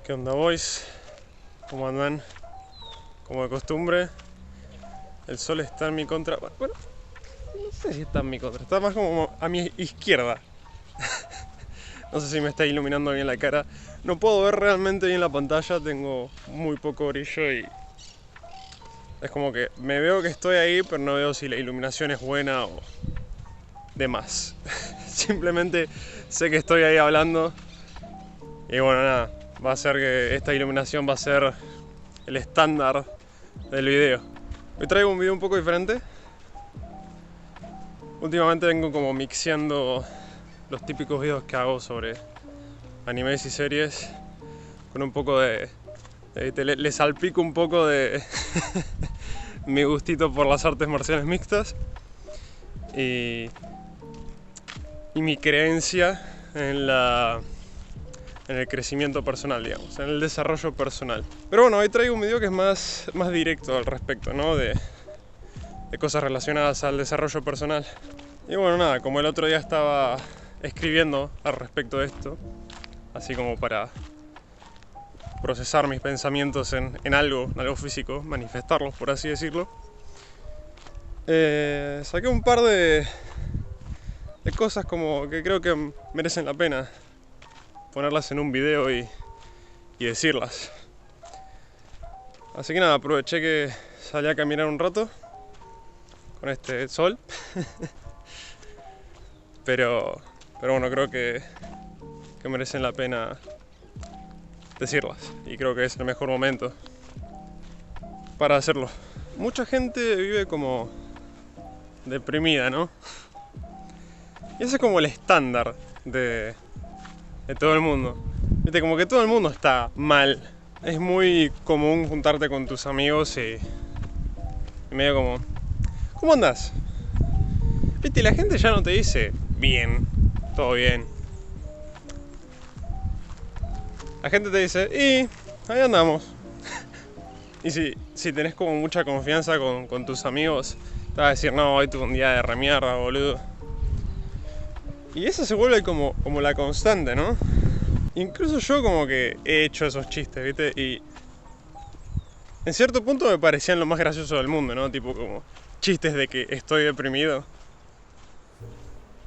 ¿Qué onda, boys? ¿Cómo andan? Como de costumbre, el sol está en mi contra. Bueno, no sé si está en mi contra, está más como a mi izquierda. No sé si me está iluminando bien la cara. No puedo ver realmente bien la pantalla, tengo muy poco brillo y es como que me veo que estoy ahí, pero no veo si la iluminación es buena o demás. Simplemente sé que estoy ahí hablando y bueno, nada, va a ser que esta iluminación va a ser el estándar del video. Hoy traigo un video un poco diferente. Últimamente vengo como mixeando los típicos videos que hago sobre animes y series con un poco le salpico un poco de mi gustito por las artes marciales mixtas y mi creencia en el crecimiento personal, digamos, en el desarrollo personal. Pero bueno, hoy traigo un video que es más directo al respecto, ¿no? De cosas relacionadas al desarrollo personal. Y bueno, nada, como el otro día estaba escribiendo al respecto de esto, así como para procesar mis pensamientos en algo físico, manifestarlos, por así decirlo, saqué un par de cosas como que creo que merecen la pena ponerlas en un video y decirlas. Así que nada, aproveché que salí a caminar un rato con este sol. pero bueno, creo que merecen la pena decirlas y creo que es el mejor momento para hacerlo. Mucha gente vive como deprimida, ¿no? Y ese es como el estándar de todo el mundo. Viste, como que todo el mundo está mal. Es muy común juntarte con tus amigos y medio como, ¿cómo andás? Viste, la gente ya no te dice bien, todo bien. La gente te dice, y ahí andamos. Y si tenés como mucha confianza con tus amigos, te vas a decir, no, hoy tuve un día de remierda, boludo. Y eso se vuelve como la constante, ¿no? Incluso yo como que he hecho esos chistes, ¿viste? Y en cierto punto me parecían lo más gracioso del mundo, ¿no? Tipo como chistes de que estoy deprimido.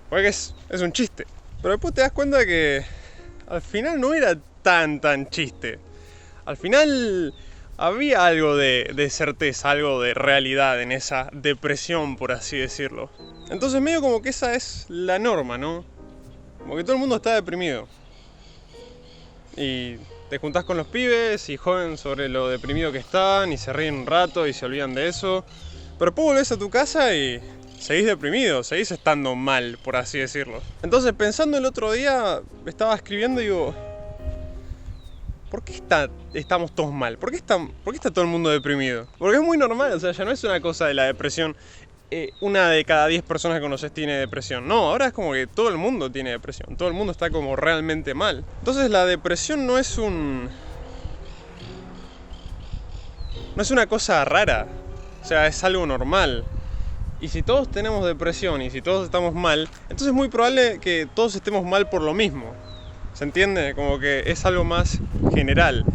Porque es un chiste. Pero después te das cuenta que al final no era tan chiste. Al final había algo de certeza, algo de realidad en esa depresión, por así decirlo. Entonces medio como que esa es la norma, ¿no? Como que todo el mundo está deprimido. Y te juntás con los pibes y joden sobre lo deprimido que están y se ríen un rato y se olvidan de eso. Pero después volvés a tu casa y seguís deprimido, seguís estando mal, por así decirlo. Entonces, pensando el otro día, estaba escribiendo y digo, ¿por qué estamos todos mal? ¿Por qué está todo el mundo deprimido? Porque es muy normal, o sea, ya no es una cosa de la depresión. Una de cada 10 personas que conoces tiene depresión. No, ahora es como que todo el mundo tiene depresión. Todo el mundo está como realmente mal. Entonces la depresión no es una cosa rara. O sea, es algo normal. Y si todos tenemos depresión y si todos estamos mal, entonces es muy probable que todos estemos mal por lo mismo. ¿Se entiende? Como que es algo más general.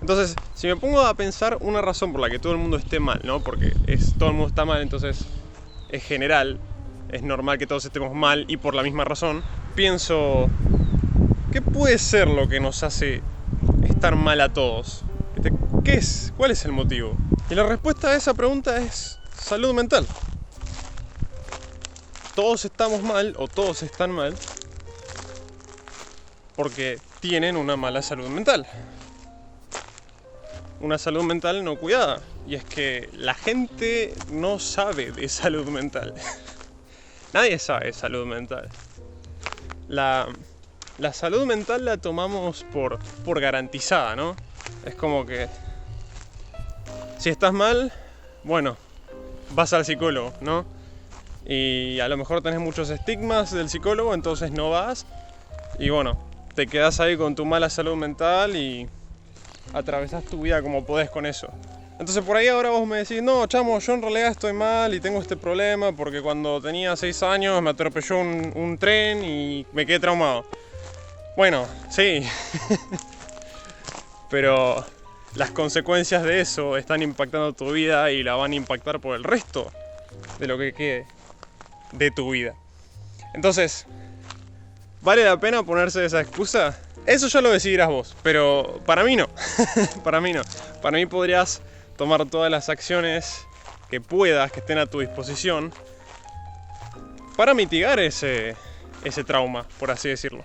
Entonces, si me pongo a pensar una razón por la que todo el mundo esté mal, ¿no? Porque todo el mundo está mal, entonces es general, es normal que todos estemos mal y por la misma razón. Pienso, ¿qué puede ser lo que nos hace estar mal a todos? ¿Qué es? ¿Cuál es el motivo? Y la respuesta a esa pregunta es salud mental. Todos estamos mal o todos están mal porque tienen una mala salud mental. Una salud mental no cuidada. Y es que la gente no sabe de salud mental. Nadie sabe de salud mental. La salud mental la tomamos por garantizada, ¿no? Es como que si estás mal, bueno, vas al psicólogo, ¿no? Y a lo mejor tenés muchos estigmas del psicólogo, entonces no vas. Y bueno, te quedás ahí con tu mala salud mental y atravesás tu vida como podés con eso. Entonces por ahí ahora vos me decís, no, chamo, yo en realidad estoy mal y tengo este problema porque cuando tenía 6 años me atropelló un tren y me quedé traumado. Bueno, sí. pero las consecuencias de eso están impactando tu vida y la van a impactar por el resto de lo que quede de tu vida. Entonces, ¿vale la pena ponerse esa excusa? Eso ya lo decidirás vos, pero para mí no. Para mí no. Para mí podrías tomar todas las acciones que puedas, que estén a tu disposición, para mitigar ese trauma, por así decirlo.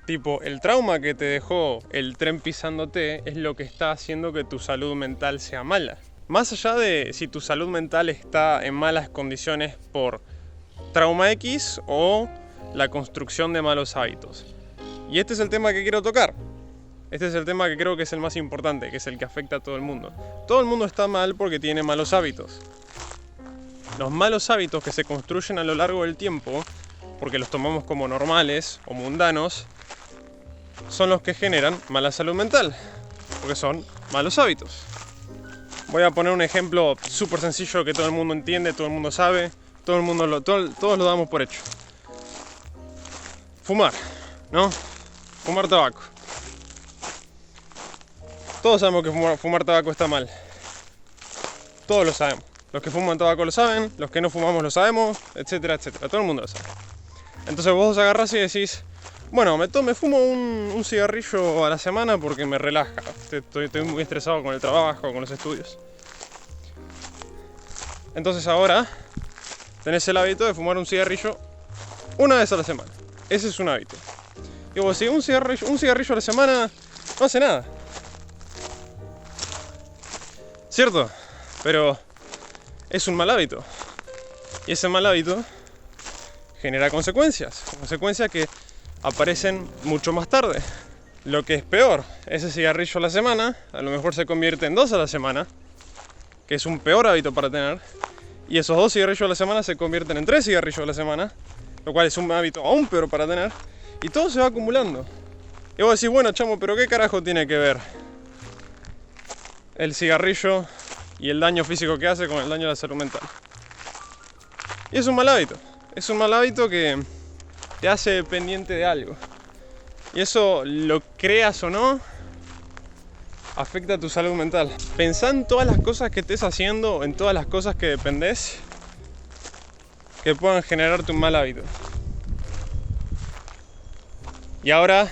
Tipo, el trauma que te dejó el tren pisándote es lo que está haciendo que tu salud mental sea mala. Más allá de si tu salud mental está en malas condiciones por trauma X o la construcción de malos hábitos. Y este es el tema que quiero tocar. Este es el tema que creo que es el más importante, que es el que afecta a todo el mundo. Todo el mundo está mal porque tiene malos hábitos. Los malos hábitos que se construyen a lo largo del tiempo, porque los tomamos como normales o mundanos, son los que generan mala salud mental, porque son malos hábitos. Voy a poner un ejemplo súper sencillo que todo el mundo entiende, todo el mundo sabe, todos lo damos por hecho. Fumar, ¿no? Fumar tabaco. Todos sabemos que fumar tabaco está mal. Todos lo sabemos. Los que fuman tabaco lo saben, los que no fumamos lo sabemos, etcétera, etcétera. Todo el mundo lo sabe. Entonces vos agarrás y decís, bueno, me fumo un cigarrillo a la semana porque me relaja. Estoy muy estresado con el trabajo, con los estudios. Entonces ahora tenés el hábito de fumar un cigarrillo una vez a la semana. Ese es un hábito. Y vos decís, un cigarrillo a la semana no hace nada. ¿Cierto? Pero es un mal hábito. Y ese mal hábito genera consecuencias. Consecuencias que aparecen mucho más tarde. Lo que es peor, ese cigarrillo a la semana a lo mejor se convierte en 2 a la semana, que es un peor hábito para tener. Y esos 2 cigarrillos a la semana se convierten en 3 cigarrillos a la semana, lo cual es un hábito aún peor para tener. Y todo se va acumulando. Y vos decís, bueno, chamo, pero ¿qué carajo tiene que ver el cigarrillo y el daño físico que hace con el daño a la salud mental? Y es un mal hábito. Es un mal hábito que te hace dependiente de algo. Y eso, lo creas o no, afecta a tu salud mental. Pensá en todas las cosas que estés haciendo, en todas las cosas que dependés, que puedan generarte un mal hábito. Y ahora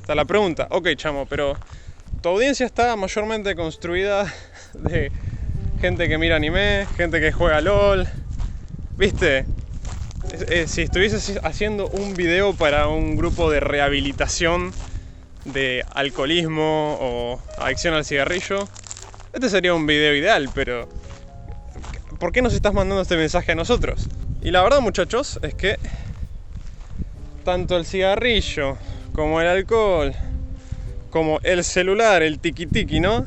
está la pregunta, ok, chamo, pero tu audiencia está mayormente construida de gente que mira anime, gente que juega LOL, ¿viste? Si estuvieses haciendo un video para un grupo de rehabilitación de alcoholismo o adicción al cigarrillo, este sería un video ideal, pero ¿por qué nos estás mandando este mensaje a nosotros? Y la verdad, muchachos, es que tanto el cigarrillo como el alcohol, como el celular, el tiki-tiki, ¿no?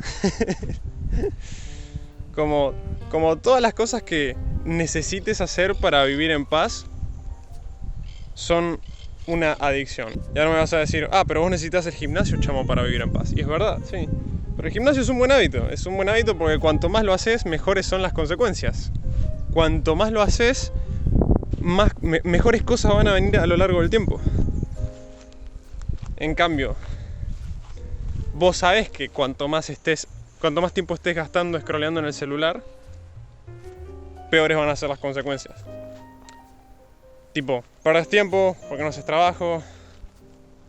como todas las cosas que necesites hacer para vivir en paz, son una adicción. Y ahora me vas a decir, pero vos necesitas el gimnasio, chamo, para vivir en paz. Y es verdad, sí. Pero el gimnasio es un buen hábito. Es un buen hábito porque cuanto más lo haces, mejores son las consecuencias. Cuanto más lo haces, mejores cosas van a venir a lo largo del tiempo. En cambio, vos sabés que cuanto más tiempo estés gastando scrolleando en el celular, peores van a ser las consecuencias. Tipo, perdés tiempo porque no haces trabajo.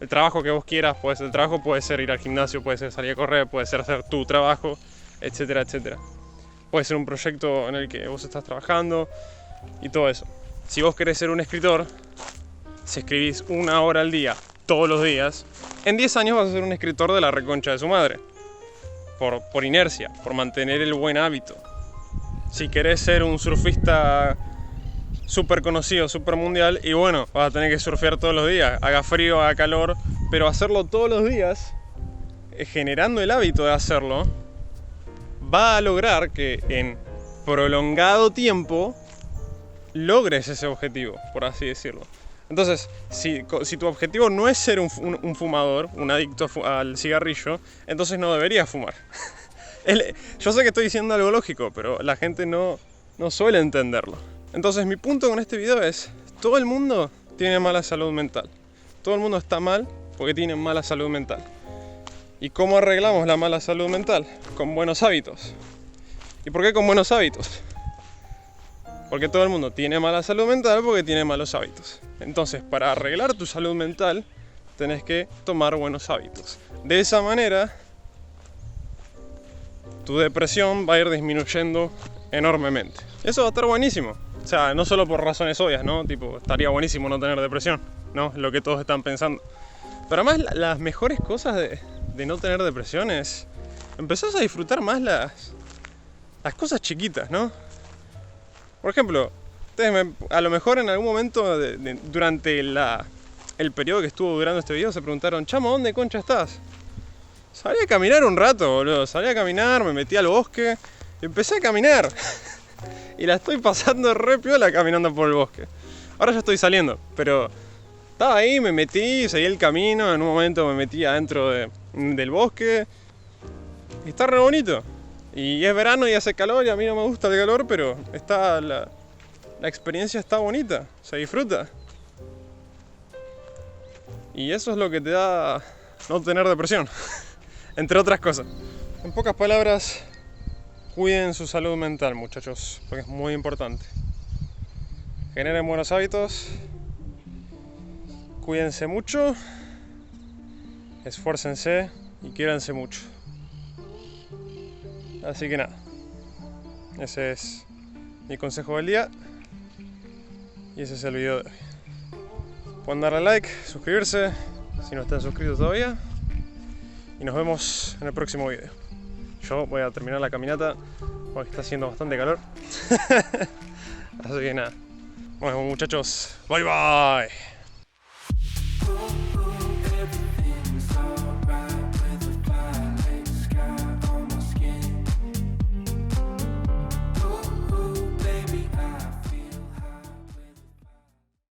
El trabajo que vos quieras, el trabajo puede ser ir al gimnasio, puede ser salir a correr, puede ser hacer tu trabajo, etcétera, etcétera. Puede ser un proyecto en el que vos estás trabajando y todo eso. Si vos querés ser un escritor, si escribís 1 hora al día, todos los días, en 10 años vas a ser un escritor de la reconcha de su madre. Por inercia, por mantener el buen hábito. Si querés ser un surfista súper conocido, súper mundial, y bueno, vas a tener que surfear todos los días, haga frío, haga calor, pero hacerlo todos los días, generando el hábito de hacerlo, va a lograr que en prolongado tiempo logres ese objetivo, por así decirlo. Entonces, si tu objetivo no es ser un fumador, un adicto al cigarrillo, entonces no deberías fumar. Yo sé que estoy diciendo algo lógico, pero la gente no suele entenderlo. Entonces mi punto con este video es, todo el mundo tiene mala salud mental. Todo el mundo está mal porque tiene mala salud mental. ¿Y cómo arreglamos la mala salud mental? Con buenos hábitos. ¿Y por qué con buenos hábitos? Porque todo el mundo tiene mala salud mental porque tiene malos hábitos. Entonces, para arreglar tu salud mental, tenés que tomar buenos hábitos. De esa manera, tu depresión va a ir disminuyendo enormemente. Eso va a estar buenísimo. O sea, no solo por razones obvias, ¿no? Tipo, estaría buenísimo no tener depresión, ¿no? Es lo que todos están pensando. Pero además, las mejores cosas de no tener depresión es... empezás a disfrutar más las cosas chiquitas, ¿no? Por ejemplo, ustedes a lo mejor en algún momento durante el periodo que estuvo durando este video se preguntaron: Chamo, ¿dónde concha estás? Salí a caminar un rato, boludo. Salí a caminar, me metí al bosque y empecé a caminar. Y la estoy pasando re piola caminando por el bosque. Ahora ya estoy saliendo, pero estaba ahí, me metí, seguí el camino. En un momento me metí adentro del bosque. Y está re bonito. Y es verano y hace calor y a mí no me gusta el calor, pero la experiencia está bonita, se disfruta. Y eso es lo que te da no tener depresión, entre otras cosas. En pocas palabras, cuiden su salud mental, muchachos, porque es muy importante. Generen buenos hábitos, cuídense mucho, esfuércense y quiéranse mucho. Así que nada, ese es mi consejo del día y ese es el video de hoy. Pueden darle like, suscribirse si no están suscritos todavía y nos vemos en el próximo video. Yo voy a terminar la caminata porque está haciendo bastante calor. Así que nada, bueno muchachos, bye bye.